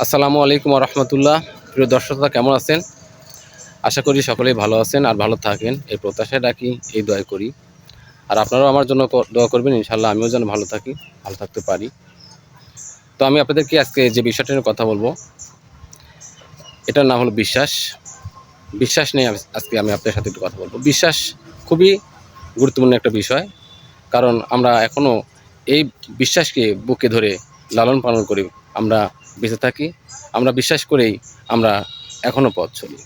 আসসালামু আলাইকুম রহমতুল্লাহ। প্রিয় দর্শকরা কেমন আছেন? আশা করি সকলেই ভালো আছেন আর ভালো থাকেন, এই প্রত্যাশায় রাখি, এই দোয়া করি। আর আপনারাও আমার জন্য দোয়া করবেন, ইনশাল্লাহ আমিও যেন ভালো থাকি, ভালো থাকতে পারি। তো আমি আপনাদেরকে আজকে যে বিষয়টা নিয়ে কথা বলবো, এটার নাম হলো বিশ্বাস। বিশ্বাস নিয়ে আজকে আমি আপনাদের সাথে একটু কথা বলবো। বিশ্বাস খুবই গুরুত্বপূর্ণ একটা বিষয়, কারণ আমরা এখনও এই বিশ্বাসকে বুকে ধরে লালন পালন করি, আমরা বেঁচে থাকি। আমরা বিশ্বাস করেই আমরা এখনও পথ চলি।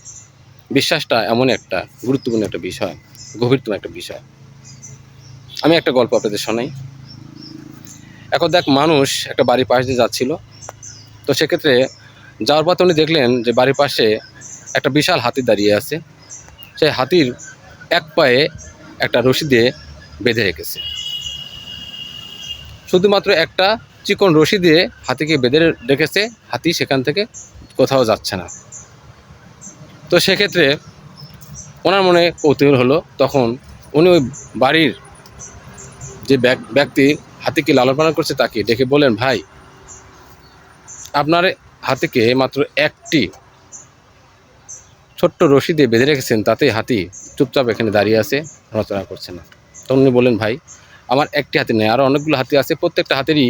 বিশ্বাসটা এমন একটা গুরুত্বপূর্ণ একটা বিষয়, গভীরতম একটা বিষয়। আমি একটা গল্প আপনাদের শোনাই। এখন দেখ, মানুষ একটা বাড়ির পাশ দিয়ে যাচ্ছিল। তো সেক্ষেত্রে যাওয়ার পথে উনি দেখলেন যে বাড়ির পাশে একটা বিশাল হাতি দাঁড়িয়ে আছে। সেই হাতির এক পায়ে একটা রশি দিয়ে বেঁধে রেখেছে। শুধুমাত্র একটা চিকন রশি দিয়ে হাতিকে বেঁধে রেখেছে, হাতি সেখান থেকে কোথাও যাচ্ছে না। তো সেক্ষেত্রে ওনার মনে কৌতূহল হলো। তখন উনি ওই বাড়ির যে ব্যক্তি হাতিকে লালন পালন করছে তাকে ডেকে বলেন, ভাই, আপনার হাতিকে মাত্র একটি ছোট্ট রশি দিয়ে বেঁধে রেখেছেন, তাতে হাতি চুপচাপ এখানে দাঁড়িয়ে আছে, নড়াচড়া করছে না। তখন উনি বললেন, ভাই, আমার একটি হাতি নেই, আরও অনেকগুলো হাতি আছে, প্রত্যেকটা হাতেরই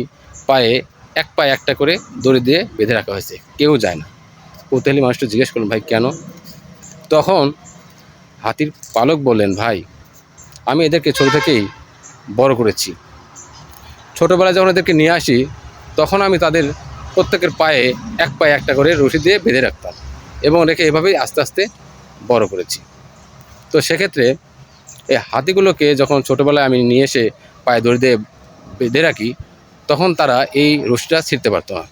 পায়ে একটা করে দড়ি দিয়ে বেঁধে রাখা হয়েছে, কেউ যায় না। কৌতূহলী মানুষটা জিজ্ঞেস করলেন, ভাই কেন? তখন হাতির পালক বললেন, ভাই, আমি এদেরকে ছোটো থেকেই বড় করেছি। ছোটোবেলায় যখন এদেরকে নিয়ে আসি, তখন আমি তাদের প্রত্যেকের পায়ে একটা করে রশি দিয়ে বেঁধে রাখতাম এবং রেখে এভাবেই আস্তে আস্তে বড় করেছি। তো সেক্ষেত্রে এই হাতিগুলোকে যখন ছোটোবেলায় আমি নিয়ে এসে পায়ে দড়ি দিয়ে বেঁধে রাখি, তখন তারা এই রশিটা ছিঁড়তে পারতো না,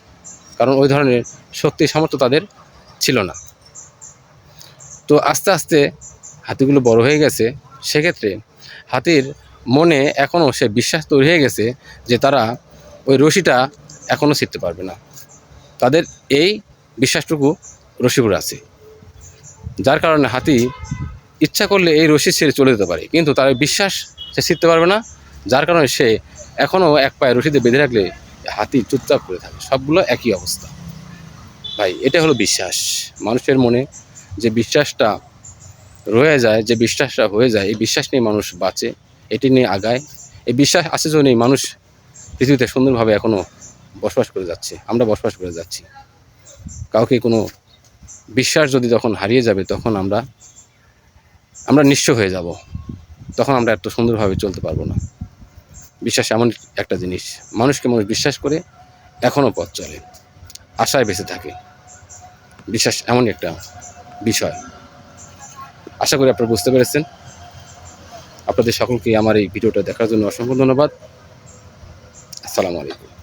কারণ ওই ধরনের শক্তি সামর্থ্য তাদের ছিল না। তো আস্তে আস্তে হাতিগুলো বড় হয়ে গেছে। সেক্ষেত্রে হাতির মনে এখনও সে বিশ্বাস তৈরি হয়ে গেছে যে তারা ওই রশিটা এখনও ছিঁড়তে পারবে না। তাদের এই বিশ্বাসটুকু রশির আছে, যার কারণে হাতি ইচ্ছা করলে এই রশি ছেড়ে চলে যেতে পারে, কিন্তু তার বিশ্বাস সে ছিঁড়তে পারবে না। যার কারণে সে এখনও এক পায়ে রশিতে বেঁধে রাখলে হাতি চুপচাপ করে থাকে। সবগুলো একই অবস্থা। ভাই, এটা হলো বিশ্বাস। মানুষের মনে যে বিশ্বাসটা রয়ে যায়, যে বিশ্বাসটা হয়ে যায়, এই বিশ্বাস নিয়ে মানুষ বাঁচে, এটি নিয়ে আগায়। এই বিশ্বাস আছে জন্যই মানুষ পৃথিবীতে সুন্দরভাবে এখনও বসবাস করে যাচ্ছে, আমরা বসবাস করে যাচ্ছি। কাউকে কোনো বিশ্বাস যদি যখন হারিয়ে যাবে, তখন আমরা নিঃস্ব হয়ে যাব, তখন আমরা এত সুন্দরভাবে চলতে পারবো না। বিশ্বাস এমন একটা জিনিস, মানুষকে মানুষ বিশ্বাস করে এখনও পথ চলে, আশায় বেঁচে থাকে। বিশ্বাস এমনই একটা বিষয়। আশা করি আপনারা বুঝতে পেরেছেন। আপনাদের সকলকে আমার এই ভিডিওটা দেখার জন্য অসংখ্য ধন্যবাদ। আসসালামু আলাইকুম।